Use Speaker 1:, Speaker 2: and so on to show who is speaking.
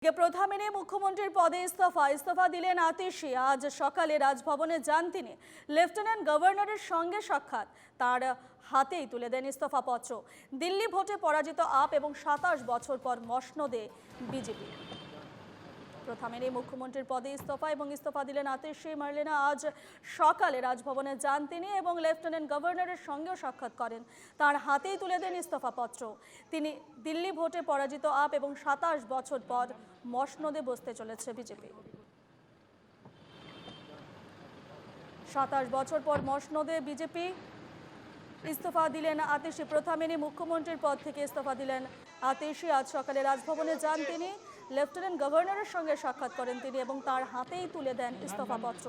Speaker 1: প্রথমে মুখ্যমন্ত্রীর পদে ইস্তফা দিলেন আতিশী। আজ সকালে রাজভবনে যান তিনি। লেফটেন্যান্ট গভর্নরের সঙ্গে সাক্ষাৎ, তার হাতেই তুলে দেন ইস্তফাপত্র। দিল্লি ভোটে পরাজিত আপ এবং 27 বছর পর মসনদে বিজেপি। প্রথমে মুখ্যমন্ত্রীর পদে ইস্তফা দিলেন আতিশী মার্লেনা। আজ সকালে রাজভবনে যান তিনি এবং লেফটেন্যান্ট গভর্নরের সঙ্গেও সাক্ষাৎ করেন, তার হাতেই তুলে দেন ইস্তফাপত্র। তিনি দিল্লি ভোটে পরাজিত আপ এবং 27 বছর পর মসনদে বসতে চলেছে বিজেপি। 27 বছর পর মসনদে বিজেপি। ইস্তফা দিলেন আতিশী। প্রথমে মুখ্যমন্ত্রীর পদ থেকে ইস্তফা দিলেন আতিশী। আজ সকালে রাজভবনে যান তিনি, লেফটেন্যান্ট গভর্নরের সঙ্গে সাক্ষাৎ করেন তিনি এবং তার হাতেই তুলে দেন ইস্তফাপত্র।